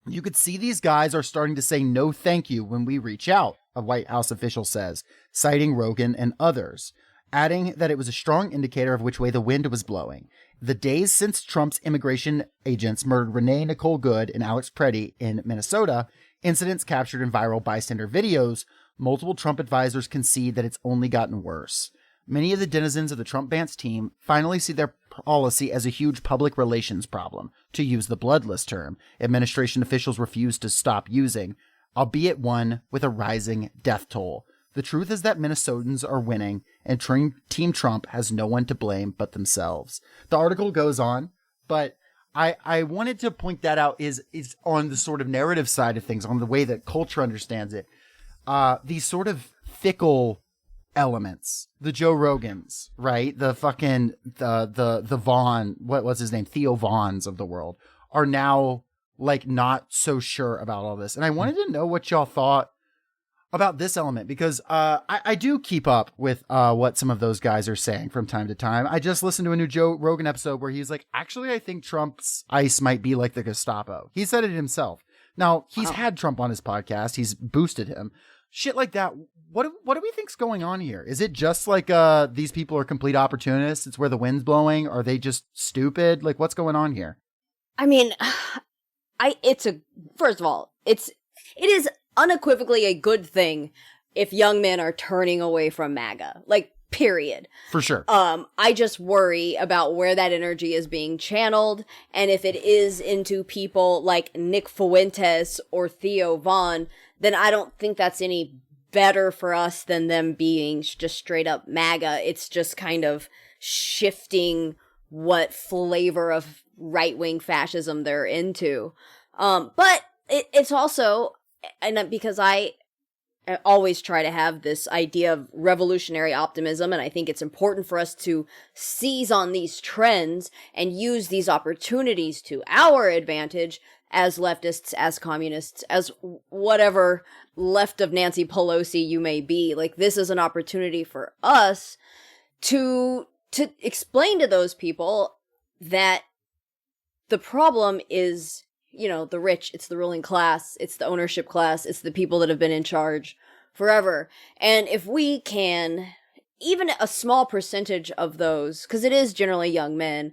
You could see these guys are starting to say no thank you when we reach out, a White House official says, citing Rogan and others, adding that it was a strong indicator of which way the wind was blowing. The days since Trump's immigration agents murdered Renee Nicole Good and Alex Preddy in Minnesota, incidents captured in viral bystander videos, multiple Trump advisors concede that it's only gotten worse. Many of the denizens of the Trump Vance team finally see their policy as a huge public relations problem, to use the bloodless term administration officials refuse to stop using, albeit one with a rising death toll. The truth is that Minnesotans are winning, and Team Trump has no one to blame but themselves. The article goes on, but I wanted to point that out is on the sort of narrative side of things, on the way that culture understands it. These sort of fickle elements, the Joe Rogans, right? The fucking, the Vaughn, what was his name? Theo Vaughns of the world are now like not so sure about all this. And I wanted to know what y'all thought about this element, because I do keep up with what some of those guys are saying from time to time. I just listened to a new Joe Rogan episode where he's like, actually, I think Trump's ICE might be like the Gestapo. He said it himself. Now, he's had Trump on his podcast. He's boosted him. Shit like that. What do we think's going on here? Is it just like these people are complete opportunists? It's where the wind's blowing? Are they just stupid? Like, what's going on here? I mean, first of all, it is unequivocally a good thing if young men are turning away from MAGA. Like, period. For sure. I just worry about where that energy is being channeled, and if it is into people like Nick Fuentes or Theo Vaughn, then I don't think that's any better for us than them being just straight up MAGA. It's just kind of shifting what flavor of right-wing fascism they're into. But it's also, and because I always try to have this idea of revolutionary optimism, and I think it's important for us to seize on these trends and use these opportunities to our advantage as leftists, as communists, as whatever left of Nancy Pelosi you may be. Like, this is an opportunity for us to explain to those people that the problem is, the rich, it's the ruling class, it's the ownership class, it's the people that have been in charge forever. And if we can, even a small percentage of those, because it is generally young men,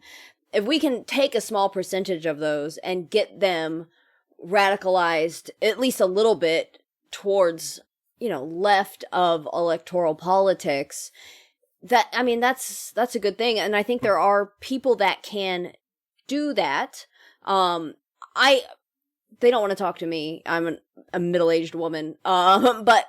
if we can take a small percentage of those and get them radicalized at least a little bit towards, left of electoral politics, that's a good thing. And I think there are people that can do that. They don't want to talk to me. I'm a middle-aged woman. But,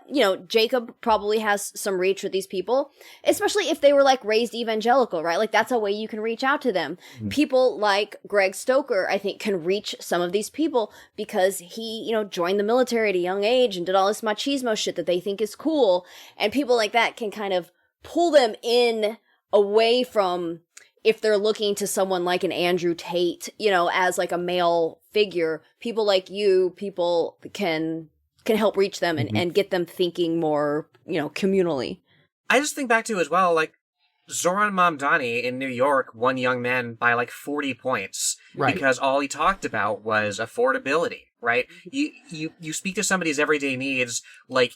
Jacob probably has some reach with these people, especially if they were like raised evangelical, right? Like, that's a way you can reach out to them. Mm-hmm. People like Greg Stoker, I think, can reach some of these people because he, joined the military at a young age and did all this machismo shit that they think is cool. And people like that can kind of pull them in away from, if they're looking to someone like an Andrew Tate, as like a male figure, people like you, people can help reach them and get them thinking more, communally. I just think back to as well, like Zoran Mamdani in New York won young men by like 40 points, right? Because all he talked about was affordability, right? You speak to somebody's everyday needs, like,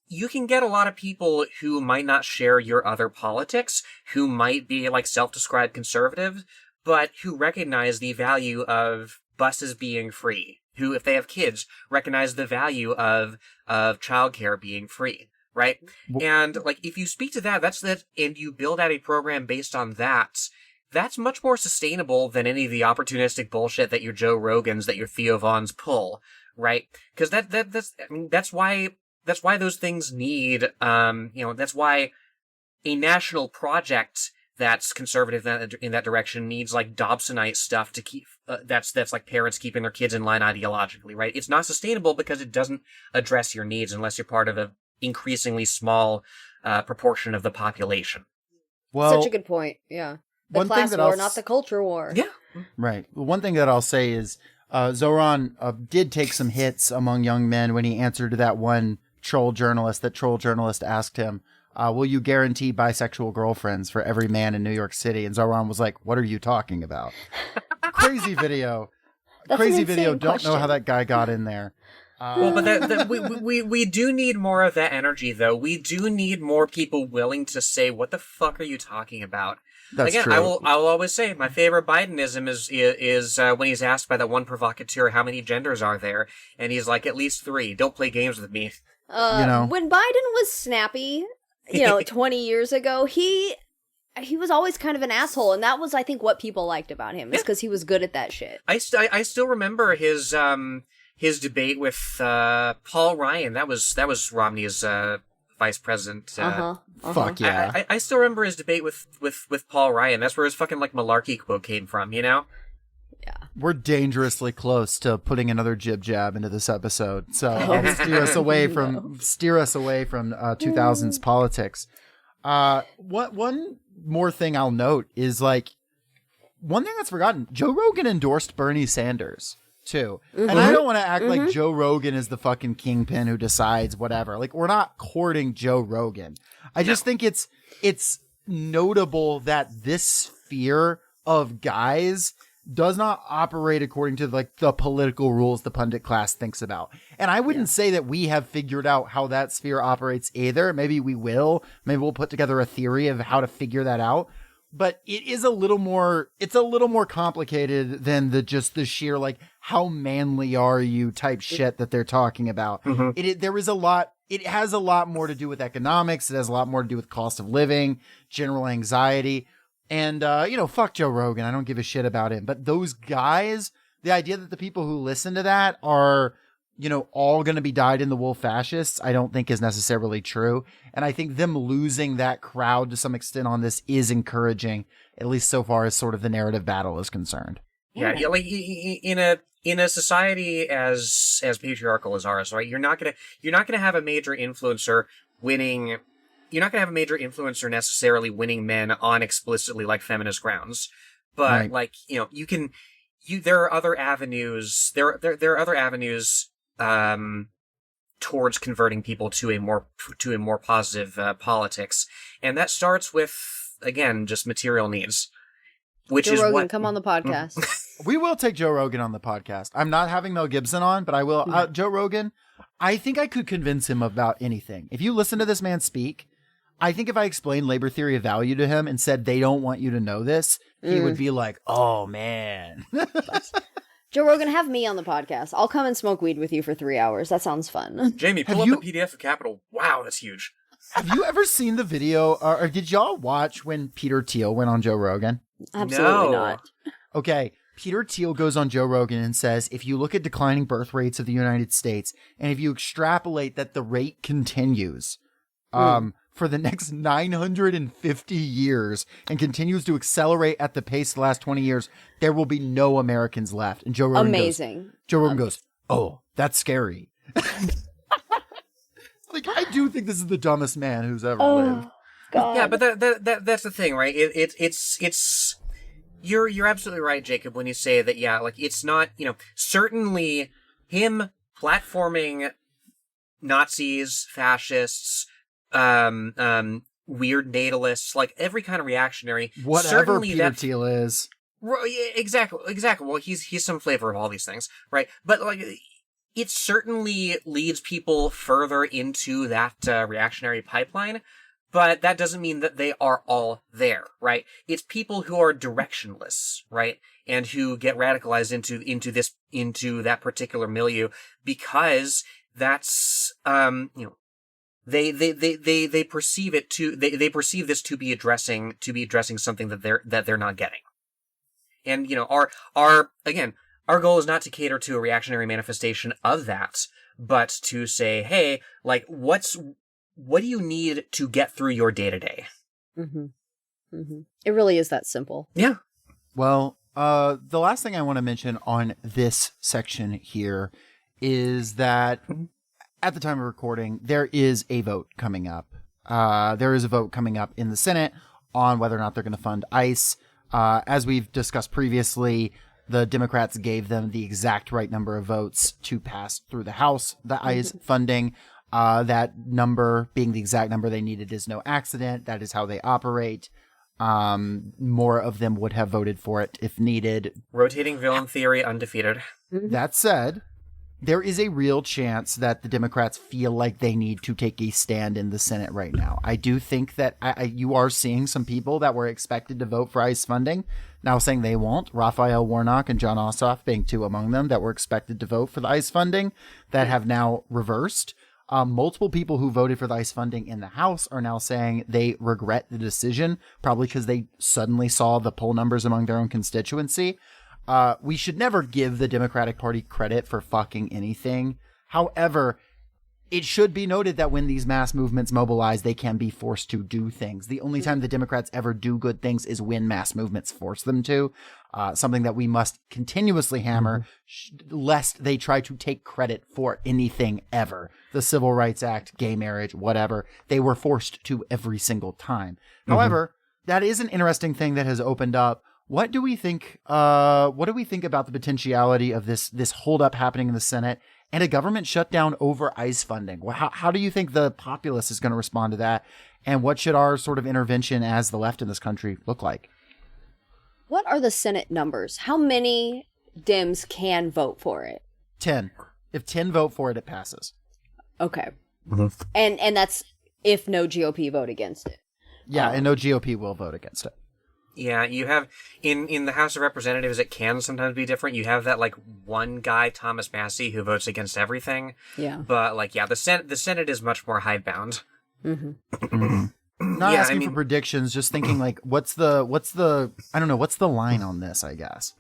you can get a lot of people who might not share your other politics, who might be like self-described conservative, but who recognize the value of buses being free, who, if they have kids, recognize the value of childcare being free, right? And like, if you speak to that's and you build out a program based on that's much more sustainable than any of the opportunistic bullshit that your Joe Rogans, that your Theo Vaughns pull, right? Because that's why those things need, that's why a national project that's conservative in that direction needs like Dobsonite stuff to keep, that's like parents keeping their kids in line ideologically, right? It's not sustainable because it doesn't address your needs unless you're part of an increasingly small proportion of the population. Well, such a good point. Yeah. The class war, not the culture war. Yeah. Right. One thing that I'll say is Zoran did take some hits among young men when he answered to that one troll journalist. That troll journalist asked him, will you guarantee bisexual girlfriends for every man in New York City? And Zoran was like, what are you talking about? Crazy video. That's Crazy an video. insane Don't know how question. that guy got in there. Well, but we do need more of that energy, though. We do need more people willing to say, "What the fuck are you talking about?" That's Again, true. I will always say my favorite Bidenism is when he's asked by that one provocateur how many genders are there, and he's like, at least 3. Don't play games with me. When Biden was snappy, 20 years ago, he was always kind of an asshole, and that was, I think, what people liked about him, is because he was good at that shit. I still remember his debate with Paul Ryan. That was Romney's vice president. Fuck yeah. I still remember his debate with Paul Ryan. That's where his fucking malarkey quote came from, Yeah. We're dangerously close to putting another jib jab into this episode, so I'll steer us away from 2000s politics. One more thing I'll note is one thing that's forgotten. Joe Rogan endorsed Bernie Sanders too, and I don't want to act like Joe Rogan is the fucking kingpin who decides whatever. We're not courting Joe Rogan. I just think it's notable that this sphere of guys does not operate according to the political rules the pundit class thinks about. And I wouldn't say that we have figured out how that sphere operates either. Maybe we will. Maybe we'll put together a theory of how to figure that out. But it is a little more complicated than the sheer how manly are you type shit that they're talking about. It has a lot more to do with economics. It has a lot more to do with cost of living, general anxiety. And, fuck Joe Rogan. I don't give a shit about him. But those guys, the idea that the people who listen to that are, all going to be dyed-in-the-wool fascists, I don't think is necessarily true. And I think them losing that crowd to some extent on this is encouraging, at least so far as sort of the narrative battle is concerned. Yeah, in a society as patriarchal as ours, right? You're not gonna have a major influencer winning. You're not going to have a major influencer necessarily winning men on explicitly feminist grounds, but Right. there are other avenues. There are other avenues towards converting people to a more positive politics, and that starts with, again, just material needs, which Joe is Rogan, what. come on the podcast. We will take Joe Rogan on the podcast. I'm not having Mel Gibson on, but I will. Joe Rogan, I think I could convince him about anything. If you listen to this man speak, I think if I explained labor theory of value to him and said they don't want you to know this, he would be like, oh, man. Joe Rogan, have me on the podcast. I'll come and smoke weed with you for 3 hours. That sounds fun. Jamie, pull up the PDF of Capital. Wow, that's huge. Have you ever seen the video, or did y'all watch when Peter Thiel went on Joe Rogan? Absolutely No. not. Okay, Peter Thiel goes on Joe Rogan and says, if you look at declining birth rates of the United States, and if you extrapolate that the rate continues for the next 950 years and continues to accelerate at the pace of the last 20 years, there will be no Americans left. And Joe Rogan Amazing. goes, oh, that's scary. I do think this is the dumbest man who's ever lived. God. Yeah, but that's the thing, right? It's you're absolutely right, Jacob, when you say that. Yeah, it's not, certainly him platforming Nazis, fascists, weird natalists, every kind of reactionary. Whatever certainly Peter Thiel is. Yeah, exactly. Well, he's some flavor of all these things, right? But it certainly leads people further into that reactionary pipeline. But that doesn't mean that they are all there, right? It's people who are directionless, right? And who get radicalized into that particular milieu because that's, they perceive it to, they perceive this to be addressing something that they're not getting. And, our goal is not to cater to a reactionary manifestation of that, but to say, hey, what do you need to get through your day-to-day? It really is that simple. Yeah. Well, the last thing I want to mention on this section here is that at the time of recording, there is a vote coming up. There is a vote coming up in the Senate on whether or not they're going to fund ICE. As we've discussed previously, the Democrats gave them the exact right number of votes to pass through the House, the ICE funding. That number being the exact number they needed is no accident. That is how they operate. More of them would have voted for it if needed. Rotating villain theory undefeated. That said, there is a real chance that the Democrats feel like they need to take a stand in the Senate right now. I do think that you are seeing some people that were expected to vote for ICE funding now saying they won't. Raphael Warnock and John Ossoff being two among them that were expected to vote for the ICE funding that have now reversed. Multiple people who voted for the ICE funding in the House are now saying they regret the decision, probably because they suddenly saw the poll numbers among their own constituency. We should never give the Democratic Party credit for fucking anything. However, it should be noted that when these mass movements mobilize, they can be forced to do things. The only time the Democrats ever do good things is when mass movements force them to. Something that we must continuously hammer, lest they try to take credit for anything ever. The Civil Rights Act, gay marriage, whatever. They were forced to every single time. However, that is an interesting thing that has opened up. What do we think? What do we think about the potentiality of this holdup happening in the Senate and a government shutdown over ICE funding? How do you think the populace is going to respond to that? And what should our sort of intervention as the left in this country look like? What are the Senate numbers? How many Dems can vote for it? 10. If 10 vote for it, it passes. Okay. And that's if no GOP vote against it. Yeah, and no GOP will vote against it. Yeah, you have, in the House of Representatives, it can sometimes be different. You have that, like, one guy, Thomas Massey, who votes against everything. Yeah. But, like, yeah, the Senate is much more hidebound. Not asking for predictions, just thinking, like, what's the I don't know, what's the line on this, I guess?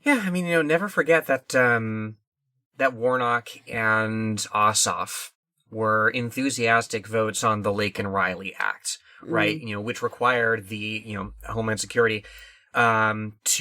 Yeah, I mean, never forget that, that Warnock and Ossoff were enthusiastic votes on the Lake and Riley Act. Right, which required the, Homeland Security, which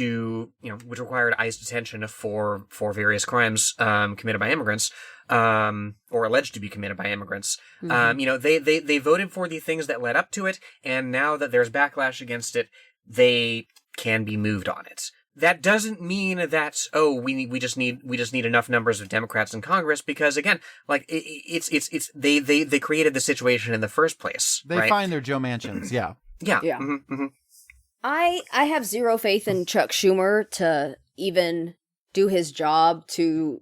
required ICE detention for various crimes, committed by immigrants, or alleged to be committed by immigrants. They voted for the things that led up to it, and now that there's backlash against it, they can be moved on it. That doesn't mean that we just need enough numbers of Democrats in Congress, because again, like they created the situation in the first place. They find their Joe Manchins, yeah. I have zero faith in Chuck Schumer to even do his job to,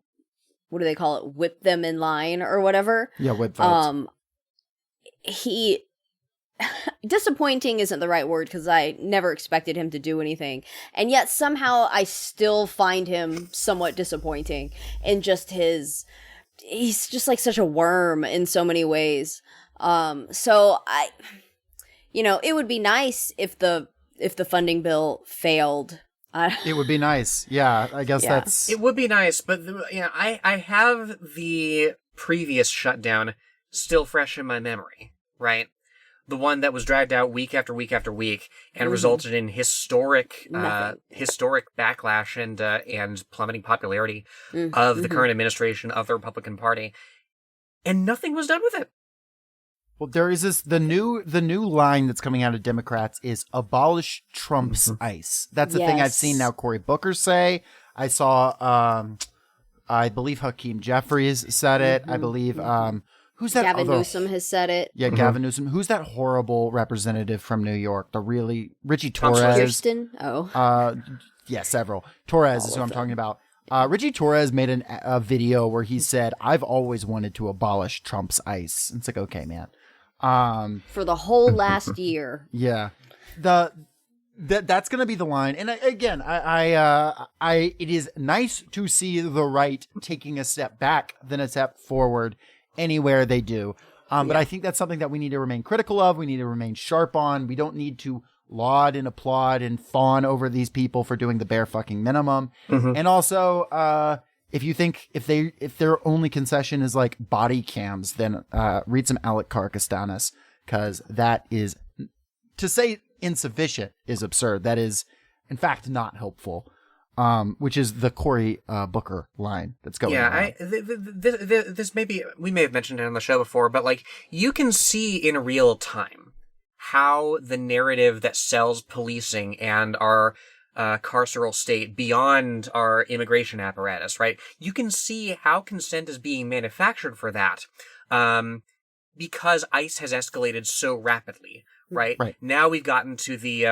what do they call it, whip them in line or whatever. Yeah, whip votes. Disappointing isn't the right word, because I never expected him to do anything, and yet somehow I still find him somewhat disappointing in just he's just like such a worm in so many ways. So it would be nice if the funding bill failed. It would be nice. Yeah, I guess that's... It would be nice, but I have the previous shutdown still fresh in my memory, right? The one that was dragged out week after week after week and resulted in historic backlash and plummeting popularity of the current administration of the Republican Party, and nothing was done with it. Well, there is the new line that's coming out of Democrats is abolish Trump's ICE. That's the thing I've seen now Cory Booker say. I saw, I believe Hakeem Jeffries said it. I believe, who's that? Gavin Newsom has said it. Yeah, Gavin Newsom. Who's that horrible representative from New York? Richie Torres. Kirsten? Oh. Yeah, several. Torres is who I'm talking about. Richie Torres made a video where he said, "I've always wanted to abolish Trump's ICE." It's like, okay, man. For the whole last year. Yeah. That's going to be the line. And again, it is nice to see the right taking a step back than a step forward anywhere they do. But I think that's something that we need to remain critical of. We need to remain sharp on. We don't need to laud and applaud and fawn over these people for doing the bare fucking minimum. And also, if their only concession is like body cams, then read some Alec Carcastanis, because that is, to say insufficient is absurd. That is, in fact, not helpful. Which is the Cory Booker line that's going on. Yeah, this maybe, we may have mentioned it on the show before, but like, you can see in real time how the narrative that sells policing and our carceral state beyond our immigration apparatus, right? You can see how consent is being manufactured for that. Because ICE has escalated so rapidly, right? Right. Now we've gotten to the,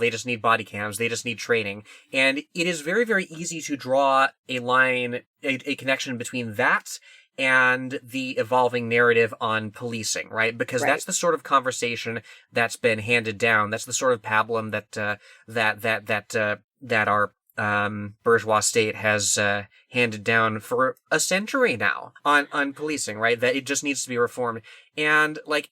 they just need body cams, they just need training. And it is very, very easy to draw a line, a connection between that and the evolving narrative on policing, right? Because that's the sort of conversation that's been handed down. That's the sort of pablum that our bourgeois state has handed down for a century now on policing, right? That it just needs to be reformed. And like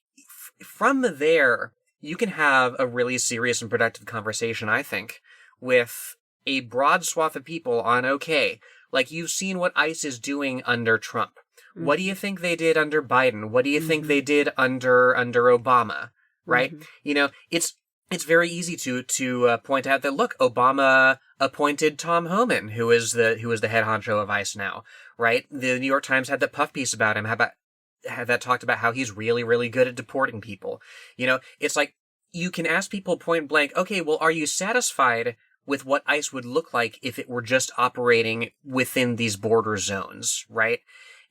from there, you can have a really serious and productive conversation, I think, with a broad swath of people on, okay, like you've seen what ICE is doing under Trump. Mm-hmm. What do you think they did under Biden? What do you think they did under Obama? Right? Mm-hmm. You know, it's very easy to point out that, look, Obama appointed Tom Homan, who is the head honcho of ICE now, right? The New York Times had that puff piece about him, had that talked about how he's really, really good at deporting people. You know, it's like you can ask people point blank, okay, well, are you satisfied with what ICE would look like if it were just operating within these border zones, right?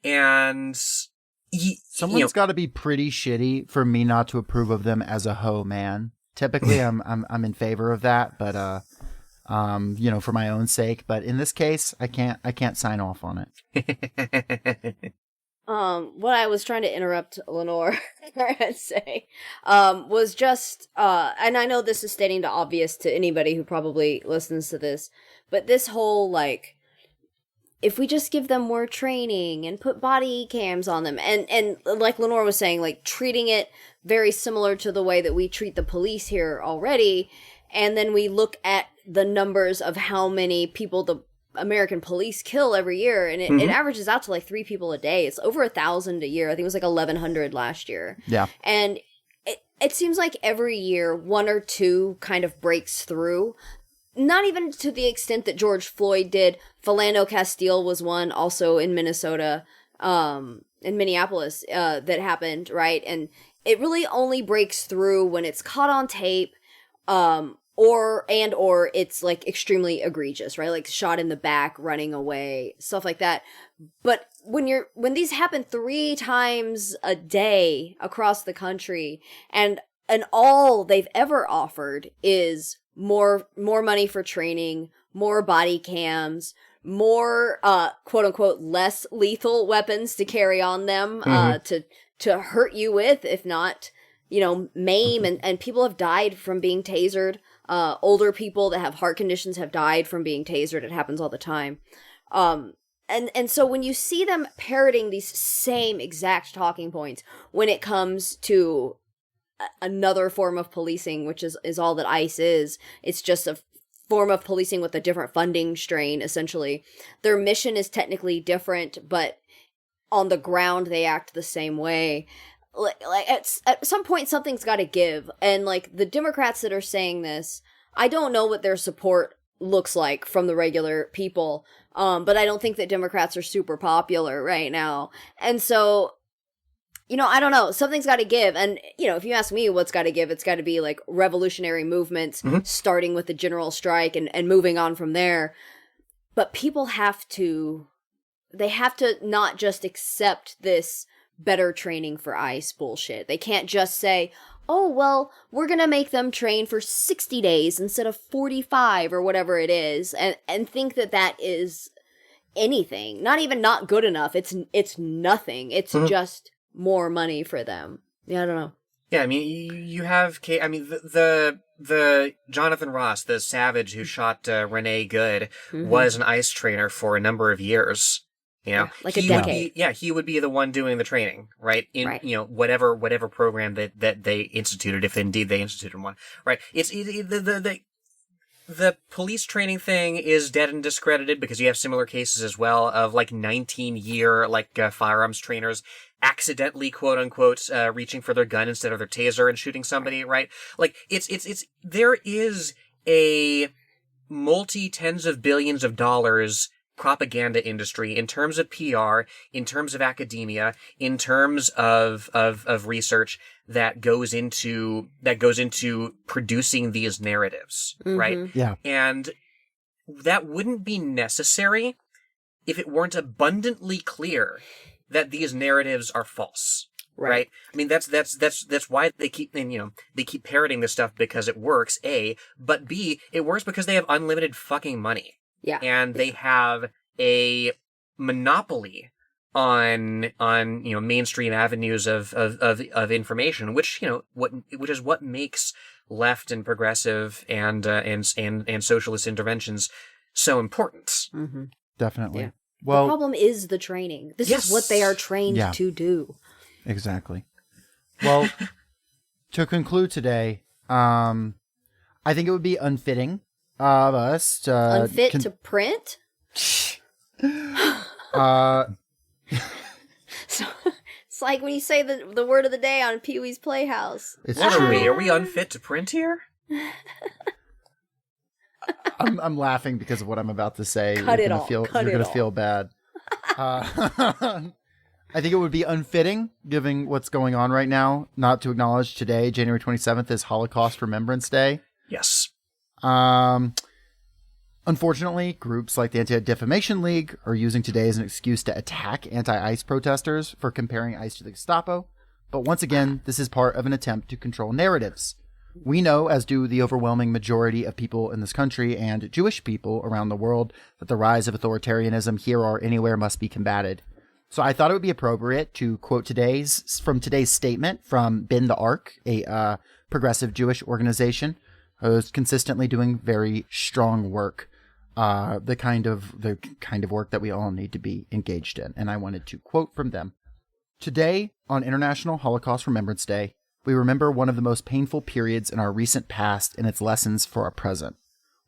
And someone's got to be pretty shitty for me not to approve of them as a hoe man. Typically, I'm in favor of that, but for my own sake. But in this case, I can't sign off on it. What I was trying to interrupt Lenore and say, was just, and I know this is stating the obvious to anybody who probably listens to this, but this whole, like, if we just give them more training and put body cams on them, and like Lenore was saying, like, treating it very similar to the way that we treat the police here already, and then we look at the numbers of how many people the American police kill every year, and it averages out to like 3 people a day. It's over 1,000 a year. I think it was like 1,100 last year. Yeah. And it seems like every year 1 or 2 kind of breaks through. Not even to the extent that George Floyd did. Philando Castile was one, also in Minnesota, in Minneapolis, that happened, right? And it really only breaks through when it's caught on tape, or it's like extremely egregious, right? Like shot in the back, running away, stuff like that. But when these happen 3 times a day across the country, and all they've ever offered is more money for training, more body cams, more quote unquote less lethal weapons to carry on them, to hurt you with, if not, maim, and people have died from being tasered. Older people that have heart conditions have died from being tasered. It happens all the time. And so when you see them parroting these same exact talking points when it comes to another form of policing, which is all that ICE is, it's just a form of policing with a different funding strain, essentially. Their mission is technically different, but on the ground they act the same way. Like at some point something's got to give, and like the Democrats that are saying this, I don't know what their support looks like from the regular people, but I don't think that Democrats are super popular right now, and so I don't know, something's got to give. And if you ask me what's got to give, it's got to be like revolutionary movements, starting with the general strike and moving on from there. But people have to not just accept this better training for ICE bullshit. They can't just say, oh, well, we're going to make them train for 60 days instead of 45 or whatever it is, and think that is anything. Not even not good enough. It's nothing. It's just more money for them. Yeah, I don't know. Yeah, I mean, you have, the Jonathan Ross, the savage who shot Renee Good, was an ICE trainer for a number of years. Like a decade. He would be the one doing the training, right? In whatever program that they instituted, if indeed they instituted one, right? The police training thing is dead and discredited because you have similar cases as well of like 19-year firearms trainers accidentally, quote unquote, reaching for their gun instead of their taser and shooting somebody, right? Like there is a multi-tens of billions of dollars propaganda industry, in terms of PR, in terms of academia, in terms of research that goes into producing these narratives, right? Yeah. And that wouldn't be necessary if it weren't abundantly clear that these narratives are false. Right. I mean, that's why they keep, they keep parroting this stuff, because it works, A, but B, it works because they have unlimited fucking money. Yeah. And they have a monopoly on mainstream avenues of information, which is what makes left and progressive and socialist interventions so important. Mm-hmm. Definitely. Yeah. Well, the problem is the training. This Yes. is what they are trained to do. Exactly. Well, to conclude today, I think it would be unfitting of us to Unfit to print? So, it's like when you say the word of the day on Pee-wee's Playhouse. It's What true. are we? Are we unfit to print here? I'm laughing because of what I'm about to say. Cut You're it gonna all. feel, Cut you're it gonna all. feel bad. I think it would be unfitting, given what's going on right now, not to acknowledge today, January 27th, is Holocaust Remembrance Day. Yes. Unfortunately, groups like the Anti-Defamation League are using today as an excuse to attack anti-ICE protesters for comparing ICE to the Gestapo. But once again, this is part of an attempt to control narratives. We know, as do the overwhelming majority of people in this country and Jewish people around the world, that the rise of authoritarianism here or anywhere must be combated. So I thought it would be appropriate to quote today's statement from Bend the Ark, a progressive Jewish organization who's consistently doing very strong work, the kind of work that we all need to be engaged in. And I wanted to quote from them. Today, on International Holocaust Remembrance Day, we remember one of the most painful periods in our recent past and its lessons for our present.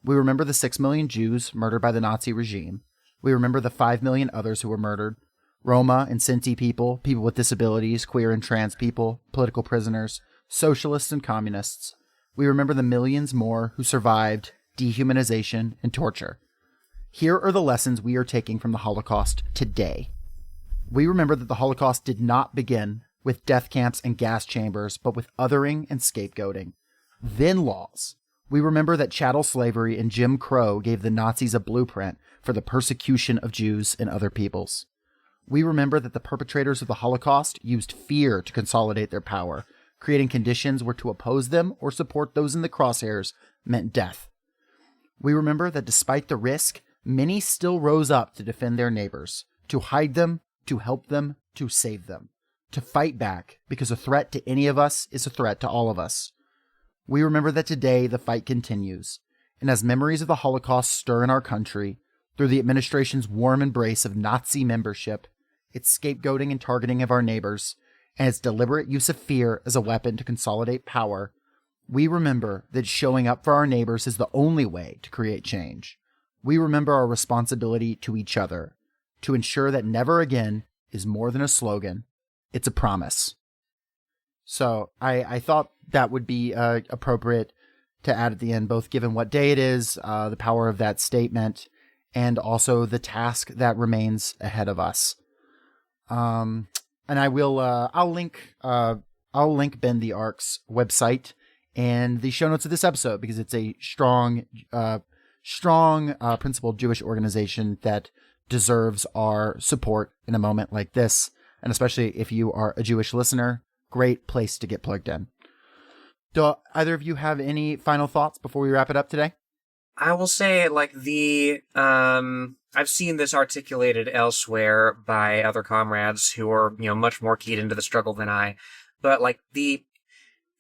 We remember the 6 million Jews murdered by the Nazi regime. We remember the 5 million others who were murdered. Roma and Sinti people, people with disabilities, queer and trans people, political prisoners, socialists and communists. We remember the millions more who survived dehumanization and torture. Here are the lessons we are taking from the Holocaust today. We remember that the Holocaust did not begin with death camps and gas chambers, but with othering and scapegoating. Then laws. We remember that chattel slavery and Jim Crow gave the Nazis a blueprint for the persecution of Jews and other peoples. We remember that the perpetrators of the Holocaust used fear to consolidate their power, creating conditions where to oppose them or support those in the crosshairs meant death. We remember that despite the risk, many still rose up to defend their neighbors, to hide them, to help them, to save them, to fight back, because a threat to any of us is a threat to all of us. We remember that today the fight continues, and as memories of the Holocaust stir in our country, through the administration's warm embrace of Nazi membership, its scapegoating and targeting of our neighbors, and its deliberate use of fear as a weapon to consolidate power, we remember that showing up for our neighbors is the only way to create change. We remember our responsibility to each other, to ensure that never again is more than a slogan, it's a promise. So I thought that would be appropriate to add at the end, both given what day it is, the power of that statement, and also the task that remains ahead of us. And I will, I'll link Bend the Ark's website and the show notes of this episode, because it's a strong, principled Jewish organization that deserves our support in a moment like this. And especially if you are a Jewish listener, great place to get plugged in. Do either of you have any final thoughts before we wrap it up today? I will say, I've seen this articulated elsewhere by other comrades who are, much more keyed into the struggle than I. But,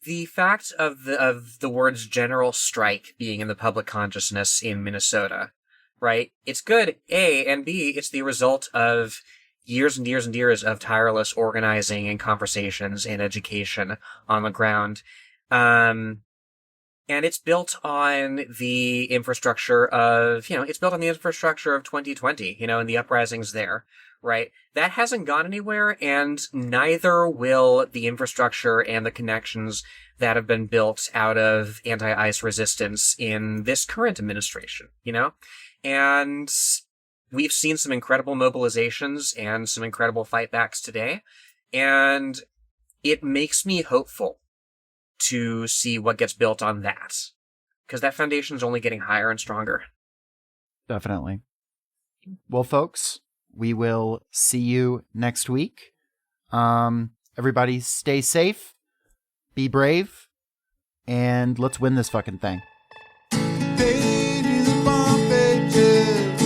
the fact of the words general strike being in the public consciousness in Minnesota, right? It's good, A, and B, it's the result of years and years and years of tireless organizing and conversations and education on the ground. And it's built on the infrastructure of, 2020, and the uprisings there, right? That hasn't gone anywhere, and neither will the infrastructure and the connections that have been built out of anti-ICE resistance in this current administration, And we've seen some incredible mobilizations and some incredible fightbacks today, and it makes me hopeful to see what gets built on that, because that foundation is only getting higher and stronger. Definitely. Well, folks, we will see you next week. Everybody stay safe, be brave, and let's win this fucking thing. Pages upon pages,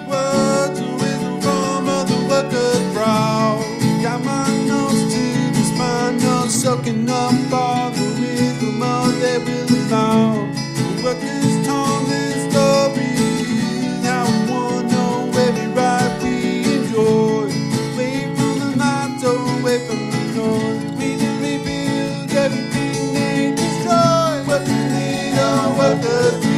words of wisdom from other workers' brow. Got my nose to the spine, soaking up all the wisdom of their will allow. The workers' tongue and story, now we wanna know every right we enjoy. Away from the lights, away from the noise, we can rebuild everything they destroy. Workers need a workers.